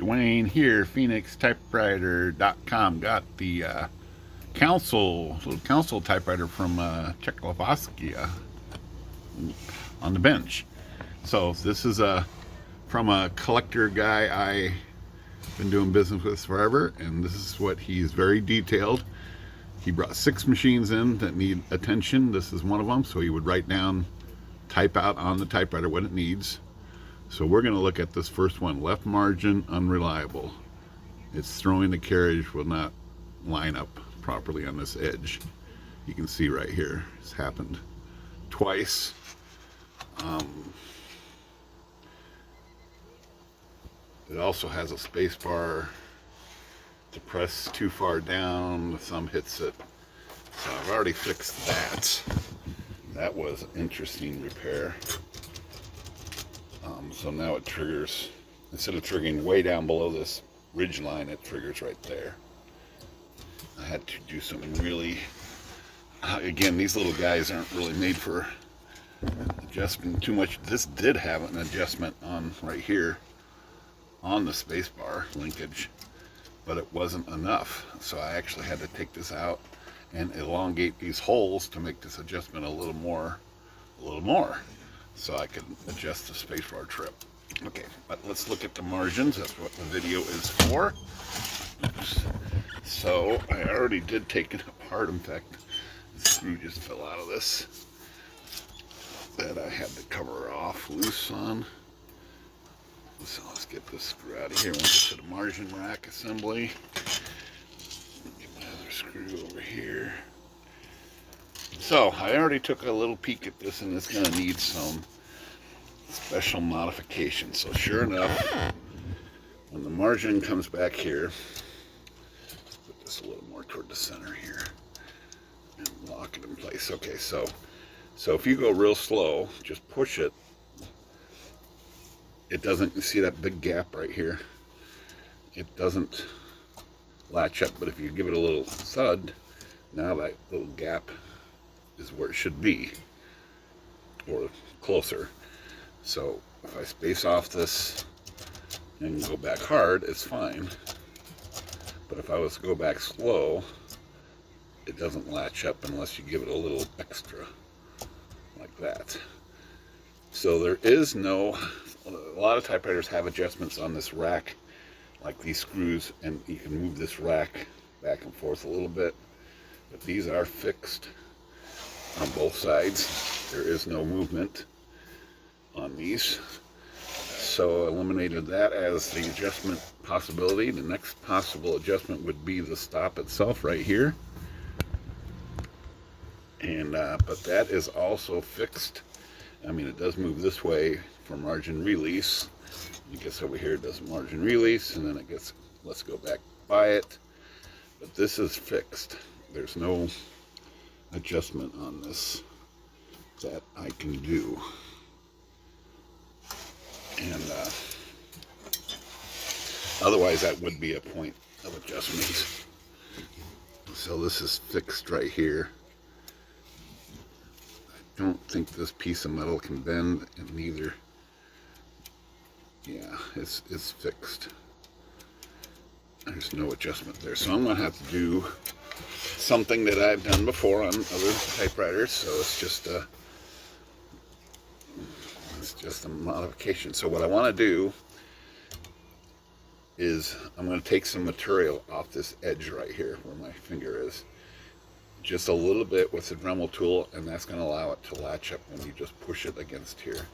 Dwayne here, PhoenixTypewriter.com. Got the Consul typewriter from Czechoslovakia on the bench. So this is from a collector guy I've been doing business with forever, and this is what he's very detailed. He brought 6 machines in that need attention. This is one of them, so he would write down, type out on the typewriter what it needs. So we're going to look at this first one. Left margin unreliable. It's throwing the carriage will not line up properly on this edge. You can see right here it's happened twice. It also has a space bar to press too far down. The thumb hits it. So I've already fixed that. That was an interesting repair. So now it triggers, instead of triggering way down below this ridge line, it triggers right there. I had to do something really, again, these little guys aren't really made for adjusting too much. This did have an adjustment on right here on the space bar linkage, but it wasn't enough. So I actually had to take this out and elongate these holes to make this adjustment a little more. So I could adjust the spacebar trip. Okay, but let's look at the margins. That's what the video is for. So I already did take it apart. In fact, the screw just fell out of this that I had the cover off loose on. So let's get this screw out of here. We'll get to the margin rack assembly. Get my other screw over here. So I already took a little peek at this, and it's going to need some special modification. So sure enough, when the margin comes back here, let's put this a little more toward the center here and lock it in place. Okay, so if you go real slow, just push it. It doesn't, you see that big gap right here? It doesn't latch up, but if you give it a little thud, now that little gap is where it should be, or closer. So if I space off this and go back hard, it's fine. But if I was to go back slow, it doesn't latch up unless you give it a little extra, like that. So there is no, a lot of typewriters have adjustments on this rack, like these screws, and you can move this rack back and forth a little bit. But these are fixed on both sides. There is no movement on these. So I eliminated that as the adjustment possibility. The next possible adjustment would be the stop itself right here. And but that is also fixed. I mean, it does move this way for margin release. It gets over here, it does margin release, and then it gets, let's go back by it. But this is fixed. There's no adjustment on this that I can do. And otherwise that would be a point of adjustment. So this is fixed right here. I don't think this piece of metal can bend, and neither, yeah, it's fixed. There's no adjustment there. So I'm going to have to do something that I've done before on other typewriters. So it's just a modification. So what I want to do is I'm going to take some material off this edge right here where my finger is, just a little bit with the Dremel tool, and that's going to allow it to latch up when you just push it against here.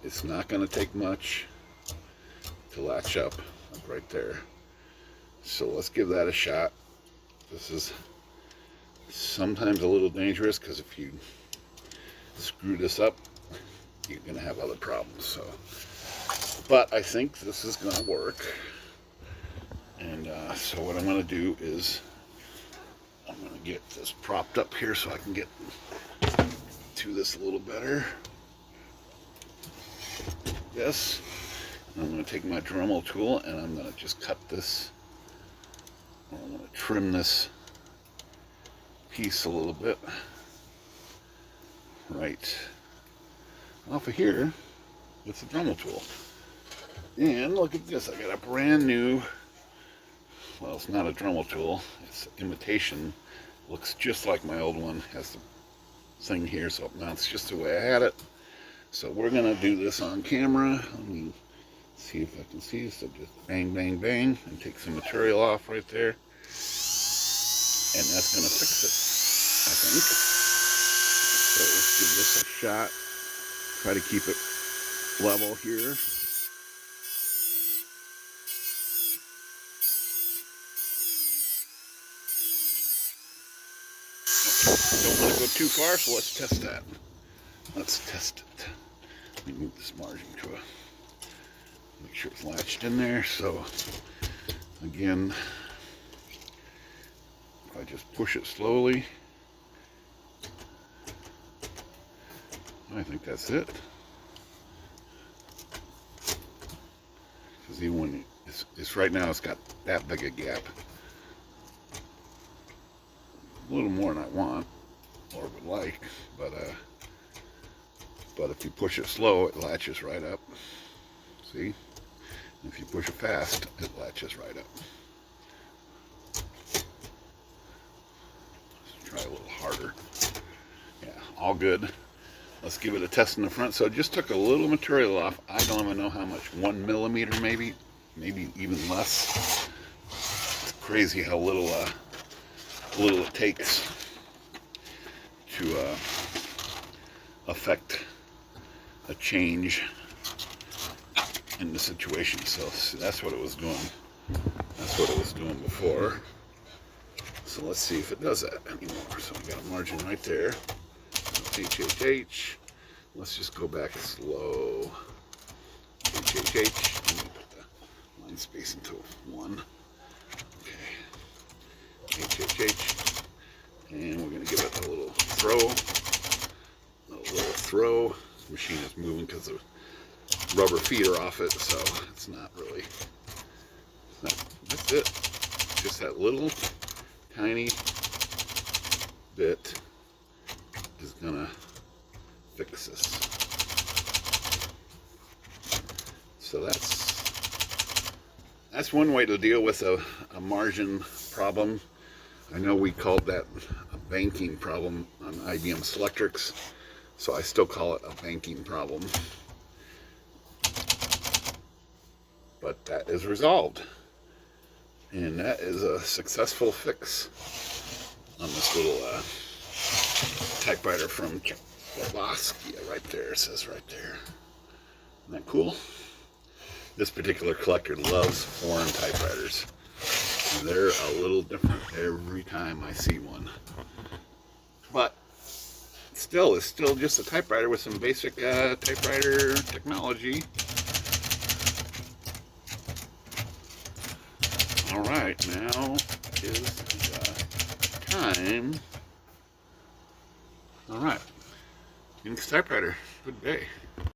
It's not going to take much to latch up, like right there. So let's give that a shot. This is sometimes a little dangerous because if you screw this up, you're going to have other problems. So, but I think this is going to work. And so what I'm going to do is I'm going to get this propped up here so I can get to this a little better. This. And I'm going to take my Dremel tool and I'm going to just cut this. I'm going to trim this piece a little bit right off of here with the Dremel tool. And look at this, I got a brand new, well, it's not a Dremel tool, it's imitation. Looks just like my old one, has the thing here so it mounts just the way I had it. So we're gonna do this on camera. Let me see if I can see. So just bang, bang, bang, and take some material off right there. And that's gonna fix it, I think. So let's give this a shot. Try to keep it level here. Don't want to go too far, so let's test that. Let's test it. Let me move this margin to make sure it's latched in there. So again, if I just push it slowly, I think that's it. Because even when it's right now, it's got that big a gap. A little more than I want or would like, but if you push it slow, it latches right up. See? If you push it fast, it latches right up. Let's try a little harder. Yeah, all good. Let's give it a test in the front. So it just took a little material off. I don't even know how much, 1 millimeter maybe even less. It's crazy how little it takes to affect a change in the situation. So that's what it was doing. That's what it was doing before. So let's see if it does that anymore. So we got a margin right there. HHH. Let's just go back slow. HHH. Let me put the line spacing to 1. Okay. HHH. And we're going to give it a little throw. A little throw. This machine is moving because the rubber feet are off it, so it's not really. That's it. Just that little tiny bit is gonna fix this. So that's one way to deal with a margin problem. I know we called that a banking problem on IBM Selectrics, so I still call it a banking problem. But that is resolved. And that is a successful fix on this little typewriter from Czechoslovakia right there. It says right there. Isn't that cool? This particular collector loves foreign typewriters. And they're a little different every time I see one. But still, it's still just a typewriter with some basic typewriter technology. All right, now is the time. All right, Unix typewriter, good day.